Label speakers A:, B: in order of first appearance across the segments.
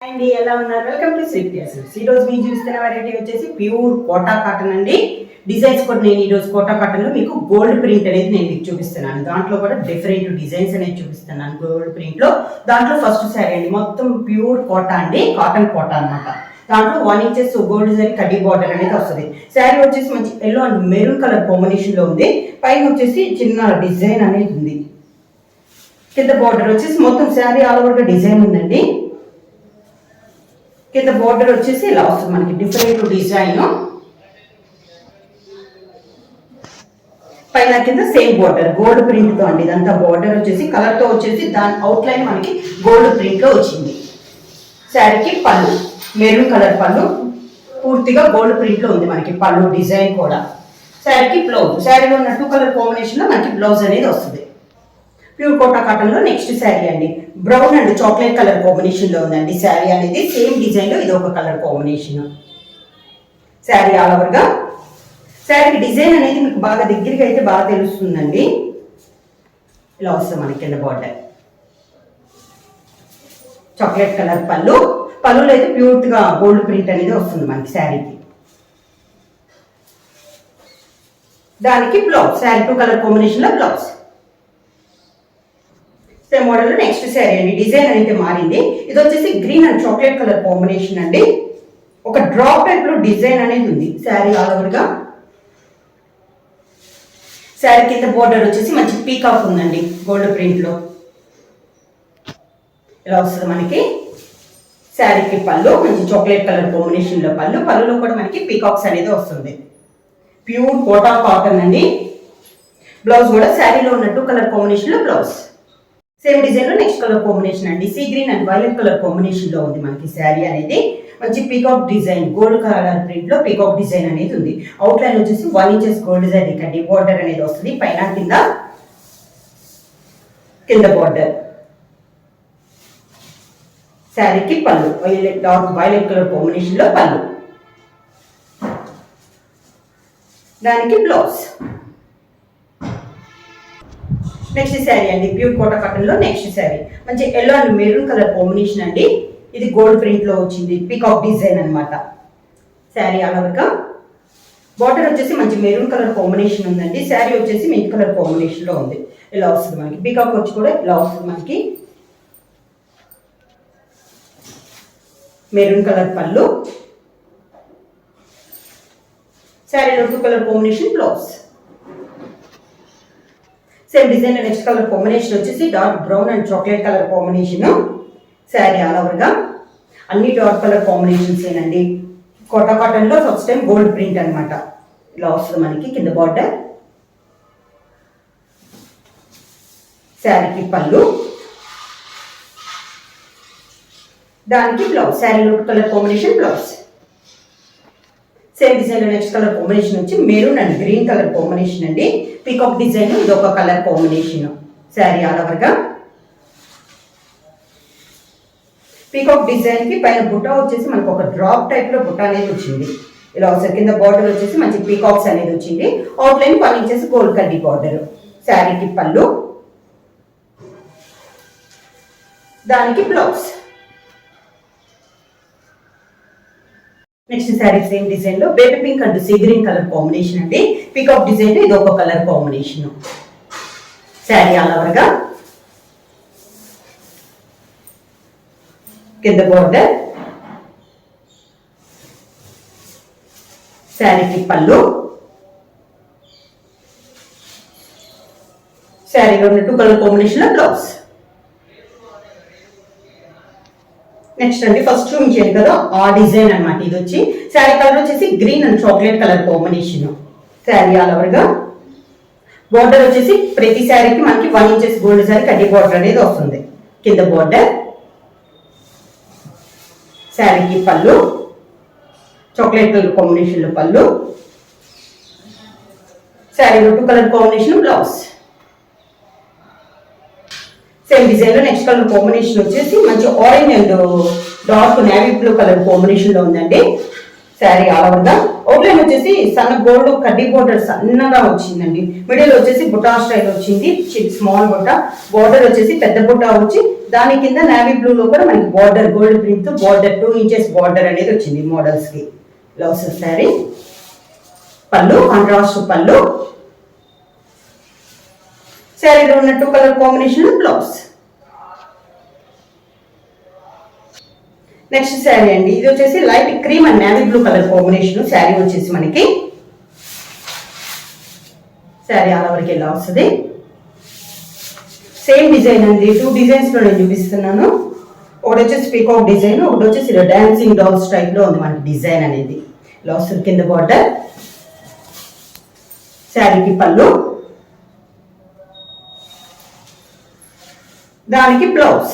A: అండి ఎలా ఉన్నారు? Welcome to Sripriyas. ఈ రోజు మీకు చూస్తున్న వెరైటీ వచ్చేసి ప్యూర్ కోటా కాటన్ అండి. డిజైన్స్ కూడా నేను ఈ రోజు కోటా కాటన్ లో మీకు గోల్డ్ ప్రింట్ అనేది నేను మీకు చూపిస్తున్నాను. దాంట్లో కూడా డిఫరెంట్ డిజైన్స్ అనేది చూపిస్తున్నాను గోల్డ్ ప్రింట్ లో. దాంట్లో ఫస్ట్ శారీ అండి, మొత్తం ప్యూర్ కోటా అండి, కాటన్ కోటా అన్నమాట. దాంట్లో 1 ఇంచెస్ గోల్డ్ జరీ కడ్డీ బార్డర్ అనేది వస్తుంది. శారీ వచ్చేసి మంచి yellow and maroon colour combination లో ఉంది. పైన వచ్చేసి చిన్న డిజైన్ అనేది ఉంది. కింద బార్డర్ వచ్చేసి మొత్తం శారీ ఆల్ ఓవర్ గా డిజైన్ ఉందండి. కింద బోర్డర్ వచ్చేసి ఇలా వస్తుంది మనకి డిఫరెంట్ డిజైన్. పైన కింద సేమ్ బోర్డర్ గోల్డ్ ప్రింట్ తో అండి. ఇదంతా బోర్డర్ వచ్చేసి కలర్ తో వచ్చేసి దాని అవుట్ లైన్ మనకి గోల్డ్ ప్రింట్ లో వచ్చింది. శారీకి పళ్ళు మెరూన్ కలర్ పళ్ళు, పూర్తిగా గోల్డ్ ప్రింట్ లో ఉంది మనకి పళ్ళు డిజైన్ కూడా. శారీకి బ్లౌజ్, శారీలో ఉన్న 2 కలర్ కాంబినేషన్ లో మనకి బ్లౌజ్ అనేది వస్తుంది. ప్యూర్ కోటా కాటన్ లో నెక్స్ట్ శారీ అండి, brown and chocolate colour combination లో ఉందండి. శారీ అనేది సేమ్ డిజైన్ లో ఇది ఒక colour combination. Sari all over గా శారీకి డిజైన్ అనేది మీకు బాగా దగ్గరికి అయితే బాగా తెలుస్తుందండి. ఇలా వస్తుంది మనకి కింద బార్డర్. చాక్లెట్ కలర్ పళ్ళు, పళ్ళులో అయితే ప్యూర్ గా గోల్డ్ ప్రింట్ అనేది వస్తుంది మనకి శారీకి. దానికి బ్లౌజ్, శారీ 2 కలర్ కాంబినేషన్ లో బ్లౌజ్. సేమ్ మోడల్ లో నెక్స్ట్ శారీ అండి, డిజైన్ అయితే మారింది. ఇది వచ్చేసి green and chocolate colour combination అండి. ఒక డ్రాప్ టైప్ లో డిజైన్ అనేది ఉంది శారీ ఆల్ ఓవర్ గా. శారీ కింద బోర్డర్ వచ్చేసి మంచి పీకాక్ ఉందండి గోల్డ్ ప్రింట్ లో. ఇలా వస్తుంది మనకి. శారీకి పళ్ళు మంచి చాక్లెట్ కలర్ కాంబినేషన్ లో పళ్ళు, పళ్ళులో కూడా మనకి పీకాక్స్ అనేది వస్తుంది. ప్యూర్ కోటా కాటన్ అండి. బ్లౌజ్ కూడా శారీలో ఉన్న 2 కలర్ కాంబినేషన్ లో బ్లౌజ్. సేమ్ డిజైన్ లో నెక్స్ట్ కలర్ కాంబినేషన్ అండి, see green and violet colour combination లో ఉంది మనకి శారీ అనేది. మంచి peacock design gold colour print లో పీకాక్ డిజైన్ అనేది ఉంది. అవుట్ లైన్ వచ్చేసి 1 ఇంచెస్ గోల్డ్ జరీ కడ్డీ బార్డర్ అనేది వస్తుంది. పైన కింద బార్డర్. శారీకి పళ్ళు violet dark violet colour combination లో పళ్ళు, దానికి బ్లౌజ్. నెక్స్ట్ శారీ అండి, ప్యూర్ కోటా కాటన్ లో నెక్స్ట్ శారీ మంచి yellow and maroon colour combination అండి. ఇది గోల్డ్ ప్రింట్ లో వచ్చింది, పీకాక్ డిజైన్ అన్నమాట. శారీ ఆల్ ఓవర్ గా బార్డర్ వచ్చేసి మంచి మెరూన్ కలర్ కాంబినేషన్ ఉందండి. శారీ వచ్చేసి మెంట్ కలర్ కాంబినేషన్ లో ఉంది. ఇలా వస్తుంది మనకి. పీకాక్ వచ్చి కూడా ఇలా వస్తుంది మనకి. మెరూన్ కలర్ పళ్ళు, శారీలో 2 colour combination blouse. Same design next colour combination వచ్చేసి dark brown and chocolate colour combination. Sari all over గా అన్ని డార్క్ కలర్ కాంబినేషన్స్ ఏనండి. కోటా కాటన్ లో ఫస్ట్ టైం గోల్డ్ ప్రింట్ అన్నమాట. ఇలా వస్తుంది మనకి కింద బార్డర్. శారీకి పళ్ళు, దానికి బ్లౌజ్. శారీలో 2 colour combination blouse. Same design లో నెక్స్ట్ కలర్ కాంబినేషన్ వచ్చి maroon and green colour combination అండి. పీకాక్ డిజైన్ ఇది ఒక colour combination. Sari all over గా పీకాక్ డిజైన్ కి పైన బుట్ట వచ్చేసి మనకు ఒక డ్రాప్ టైప్ లో బుట్ట అనేది వచ్చింది. ఇలా వస్తుంది. కింద బార్డర్ వచ్చేసి మంచి పీకాక్స్ అనేది వచ్చింది. అవుట్ లైన్ 1 ఇంచెస్ గోల్డ్ కడ్డీ బార్డర్. శారీకి పళ్ళు, దానికి blouse. Next sari same design లో baby pink and sea green colour combination అండి. పీకాక్ డిజైన్ ఇది ఒక colour combination. Sari all over గా కింద బోర్డర్. శారీకి పళ్ళు, శారీలో ఉన్న 2 కలర్ కాంబినేషన్ లో బ్లౌజ్. నెక్స్ట్ అండి ఫస్ట్ చూపించాను కదా ఆ డిజైన్ అన్నమాట. ఇది వచ్చి శారీ కలర్ వచ్చేసి green and chocolate colour combination. Sari all over గా బోర్డర్ వచ్చేసి ప్రతి శారీకి మనకి 1 ఇంచెస్ గోల్డ్ శారీ కడ్డీ బార్డర్ అనేది వస్తుంది. కింద బోర్డర్. శారీకి పళ్ళు చాక్లెట్ కలర్ కాంబినేషన్ లో పళ్ళు, శారీలో 2 colour combination blouse. Same design లో నెక్స్ట్ కలర్ కాంబినేషన్ వచ్చేసి మంచి orange and dark navy blue colour combination లో ఉందండి. శారీ ఆల్ ఓవర్ గా అవుట్ లైన్ వచ్చేసి సన్న గోల్డ్ కడ్డీ బోర్డర్ సన్నగా వచ్చిందండి. మిడిల్ వచ్చేసి బుటా స్టైల్ వచ్చింది, స్మాల్ బుట్ట. బోర్డర్ వచ్చేసి పెద్ద బుట్ట వచ్చి దాని కింద నావీ బ్లూ లో కూడా మనకి బార్డర్ గోల్డ్ ప్రింట్ తో బార్డర్ 2 ఇంచెస్ బార్డర్ అనేది వచ్చింది మోడల్స్ కి. బ్లౌజ్ శారీ పళ్ళు కాంట్రాస్ట్ పళ్ళు, శారీలో ఉన్న 2 colour combination blouse. Next sari అండి, ఇది వచ్చేసి light cream and navy blue colour combination. Sari వచ్చేసి మనకి శారీ ఆల్ ఓవర్కి ఎలా వస్తుంది, సేమ్ డిజైన్ అండి. 2 డిజైన్స్ లో నేను చూపిస్తున్నాను. ఒకటి వచ్చేసి పీకాక్ డిజైన్, ఒకటి వచ్చేసి డాన్సింగ్ డాల్స్ టైప్ లో ఉంది మనకి డిజైన్ అనేది. బ్లౌజ్ కింద బార్డర్, శారీకి పళ్ళు, దానికి blouse.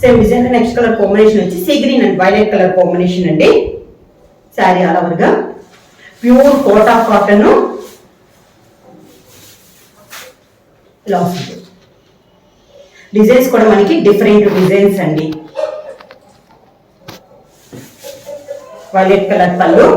A: Same design. Next colour combination వచ్చి sea green and violet colour combination అండి. శారీ ఆల్ ఓవర్ గా pure Kota cotton. Blouse designs కూడా మనకి డిఫరెంట్ డిజైన్స్ అండి. వైలెట్ కలర్ పళ్ళు,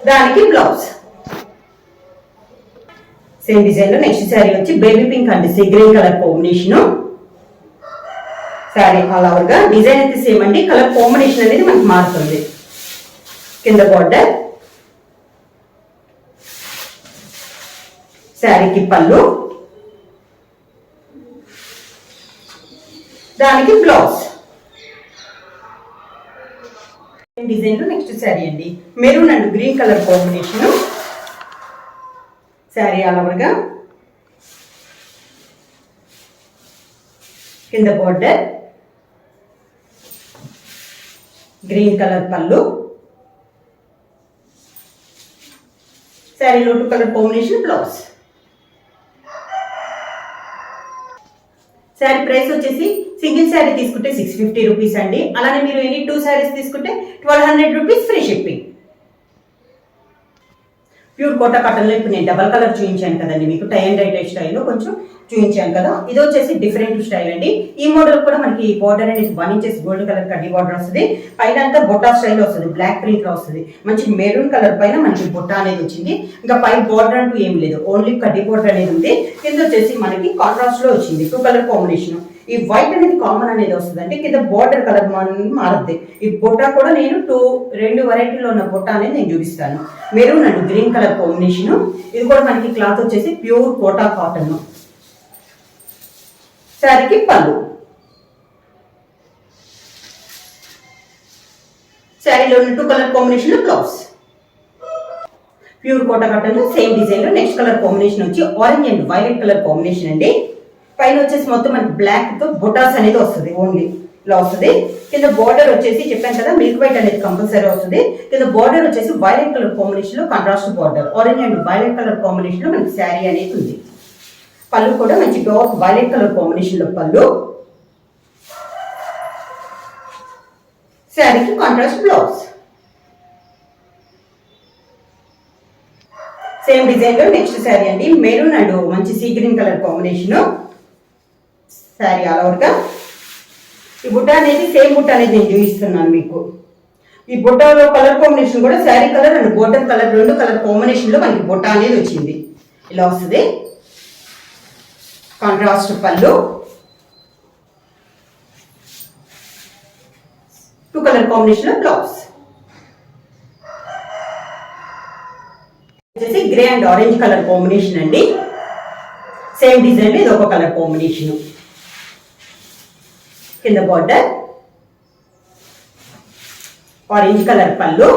A: దానికి బ్లౌజ్. సేమ్ డిజైన్ లో నెక్స్ట్ శారీ వచ్చి baby pink and sea green colour combination. Sari all over గా డిజైన్ అయితే సేమ్ అండి, కలర్ కాంబినేషన్ అనేది మనకి మారుతుంది. కింద బార్డర్, శారీకి పళ్ళు, దానికి బ్లౌజ్. డిజైన్ లో నెక్స్ట్ శారీ అండి, maroon and green colour combination. Sari all over గా కింద బార్డర్, గ్రీన్ కలర్ పళ్ళు, శారీలో 2 colour combination blouse. Sari price వచ్చేసి సింగిల్ శారీ తీసుకుంటే 650 రూపీస్ అండి. అలానే మీరు ఎనీ 2 శారీస్ తీసుకుంటే 1200 rupees free shipping. Pure Kota cotton లో ఇప్పుడు నేను డబల్ కలర్ చూపించాను కదండి మీకు, టై అండ్ డై స్టైల్లో కొంచెం చూపించాను కదా. ఇది వచ్చేసి డిఫరెంట్ స్టైల్ అండి. ఈ మోడల్ కూడా మనకి బార్డర్ అనేది 1 ఇంచెస్ గోల్డ్ కలర్ కడ్డీ బార్డర్ వస్తుంది. పైన అంతా బొట్టా స్టైల్ వస్తుంది, బ్లాక్ ప్రింట్ లో వస్తుంది. మంచి మెరూన్ కలర్ పైన మనకి బొట్టా అనేది వచ్చింది. ఇంకా పై బార్డర్ అంటూ ఏం లేదు, ఓన్లీ కడ్డీ బార్డర్ అనేది ఉంది. కింద వచ్చేసి మనకి కాంట్రాస్ట్ లో వచ్చింది 2 కలర్ కాంబినేషన్. ఈ వైట్ అనేది కామన్ అనేది వస్తుంది, అంటే కింద బార్డర్ కలర్ మారుద్ది. ఈ బొట్టా కూడా నేను 2 వెరైటీలో ఉన్న బొట్టా అనేది నేను చూపిస్తాను. Maroon and green colour combination. ఇది కూడా మనకి క్లాత్ వచ్చేసి ప్యూర్ కోటా కాటన్. శారీకి పళ్ళు, శారీలో ఉన్న 2 colour combination blouse. Pure Kota cotton same design లో నెక్స్ట్ కలర్ కాంబినేషన్ వచ్చి orange and violet colour combination అండి. పైన వచ్చేసి మొత్తం మనకి బ్లాక్ తో బొటాస్ అనేది వస్తుంది, ఓన్లీ ఇలా వస్తుంది. కింద బార్డర్ వచ్చేసి చెప్పాను కదా మిల్క్ వైట్ అనేది కంపల్సరీ వస్తుంది. కింద బార్డర్ వచ్చేసి వైలెట్ కలర్ కాంబినేషన్ లో contrast border, orange and violet colour combination లో మనకి శారీ అనేది ఉంది. పళ్ళు కూడా మంచి డార్క్ వైలెట్ కలర్ కాంబినేషన్ లో పళ్ళు, శారీకి కాంట్రాస్ట్ బ్లౌజ్. సేమ్ డిజైన్ లో నెక్స్ట్ శారీ అండి, మెరూన్ అండ్ మంచి sea green colour combination. Sari all over గా ఈ బుట్ట అనేది సేమ్ బుట్ట అనేది నేను చూపిస్తున్నాను మీకు. ఈ బుట్టలో కలర్ కాంబినేషన్ కూడా sari colour and border colour 2 colour combination లో మనకి బుట్ట అనేది వచ్చింది. ఇలా వస్తుంది. కాంట్రాస్ట్ పళ్ళు, 2 కలర్ కాంబినేషన్ లో బ్లౌజ్. వచ్చేసి grey and orange colour combination అండి. సేమ్ డిజైన్ లో ఇది ఒక కలర్ కాంబినేషన్. కింద బార్డర్, ఆరెంజ్ కలర్ పళ్ళు,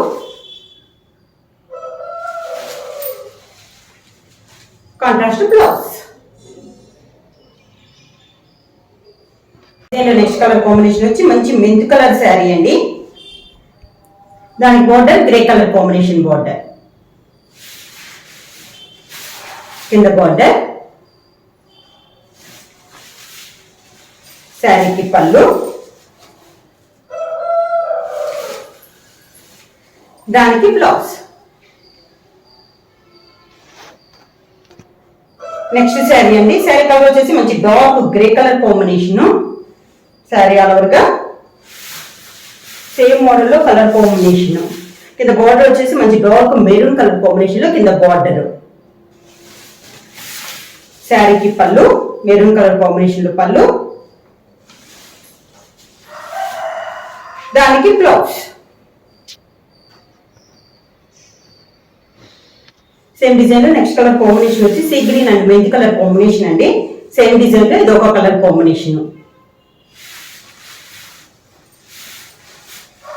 A: contrast blouse. Next colour combination వచ్చి మంచి మెంత్ కలర్ శారీ అండి. దానికి border grey colour combination border. కింద బార్డర్, శారీకి పళ్ళు, దానికి బ్లౌజ్. నెక్స్ట్ శారీ అండి, శారీ కలర్ వచ్చేసి మంచి dark grey colour combination. Sari all over గా సేమ్ మోడల్ లో కలర్ కాంబినేషన్. కింద బార్డర్ వచ్చేసి మంచి డార్క్ మెరూన్ కలర్ కాంబినేషన్ లో కింద బార్డర్. శారీకి పళ్ళు మెరూన్ కలర్ కాంబినేషన్ లో పళ్ళు, దానికి బ్లౌజ్. సేమ్ డిజైన్ లో నెక్స్ట్ కలర్ కాంబినేషన్ వచ్చి సీ గ్రీన్ అండ్ మెంతి కలర్ కాంబినేషన్ అండి. సేమ్ డిజైన్ లో ఇది ఒక కలర్ కాంబినేషన్.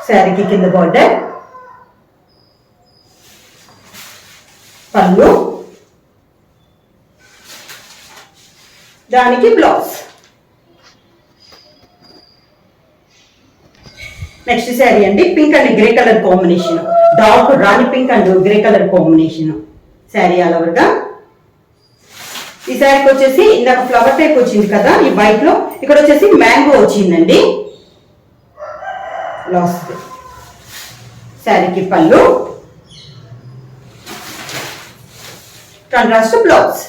A: శారీకి కింద బార్డర్, పళ్ళు, దానికి బ్లౌజ్. నెక్స్ట్ శారీ అండి pink and grey colour combination, dark Rani pink and grey colour combination. Sari all over గా. ఈ శారీకి వచ్చేసి ఇందాక ఫ్లవర్ టైప్ వచ్చింది కదా ఈ వైట్ లో, ఇక్కడ వచ్చేసి మ్యాంగో వచ్చిందండి. లాస్ట్ శారీకి pallu, contrast blouse.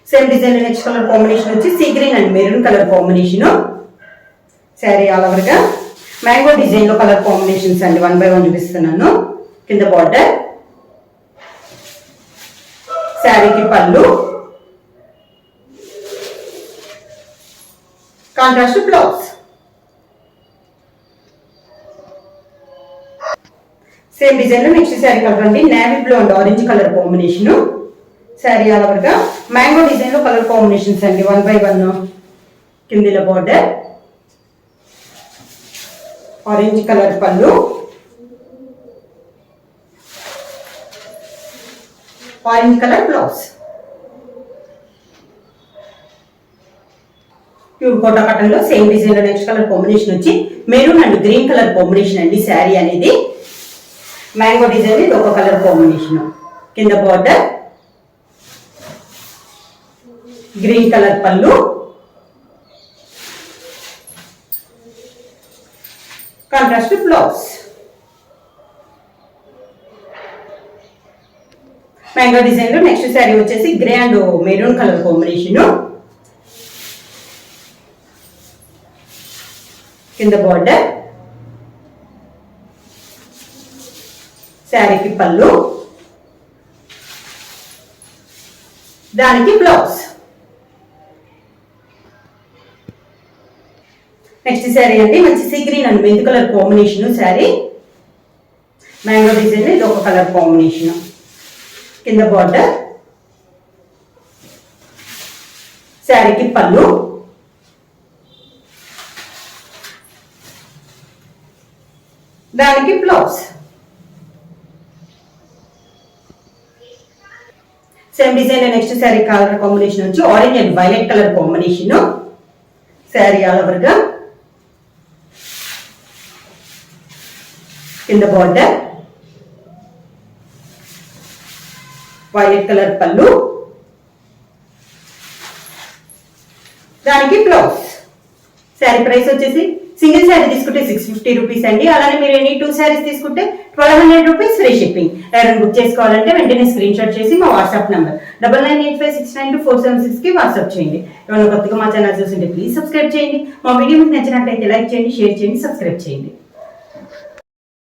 A: Same design next colour combination వచ్చి sea green and maroon colour combination. Sari all over గా మ్యాంగో డిజైన్ లో కలర్ కాంబినేషన్స్ అండి 1 by 1 చూపిస్తున్నాను. కింద బార్డర్, శారీకి pallu, contrast blouse. Same design లో నెక్స్ట్ శారీ కలర్ అండి navy blue and orange colour combination. Sari all over గా మ్యాంగో డిజైన్ లో కలర్ కాంబినేషన్స్ అండి 1 by 1. కిందిలో border, orange colour pallu, orange colour blouse. Pure Kota cotton లో సేమ్ డిజైన్ లో నెక్స్ట్ కలర్ కాంబినేషన్ వచ్చి maroon and green colour combination అండి. శారీ అనేది mango design ఇది ఒక కలర్ కాంబినేషన్. కింద బార్డర్, గ్రీన్ కలర్ పళ్ళు, కాంట్రాస్ట్ బ్లౌజ్. మ్యాంగో డిజైన్ లో నెక్స్ట్ శారీ వచ్చేసి grey and maroon colour combination. కింద బార్డర్, శారీకి పళ్ళు, దానికి బ్లౌజ్. నెక్స్ట్ శారీ అండి మంచి సీ గ్రీన్ అండ్ మెంతి colour combination. Sari mango design ఇది ఒక కలర్ కాంబినేషన్. కింద బార్డర్, శారీకి పళ్ళు, దానికి blouse. Same design next sari colour combination వచ్చి orange and violet colour combination. Sari all over గా కింద బార్డర్, వైలెట్ కలర్ పళ్ళు, దానికి బ్లౌజ్. శారీ ప్రైస్ వచ్చేసి సింగిల్ శారీ తీసుకుంటే 650 రూపీస్ అండి. అలానే మీరు ఎనీ 2 శారీస్ తీసుకుంటే 1200 రూపీస్ ఫ్రీ షిప్పింగ్. ఎవరైనా బుక్ చేసుకోవాలంటే వెంటనే స్క్రీన్ షాట్ చేసి మా వాట్సాప్ నంబర్ 9985692476 కి వాట్సాప్ చేయండి. ఎవరైనా కొత్తగా మా ఛానల్ చూస్తుంటే ప్లీజ్ సబ్స్క్రైబ్ చేయండి. మా వీడియో మీకు నచ్చినట్లయితే లైక్ చేయండి, షేర్ చేయండి, సబ్స్క్రైబ్ చేయండి.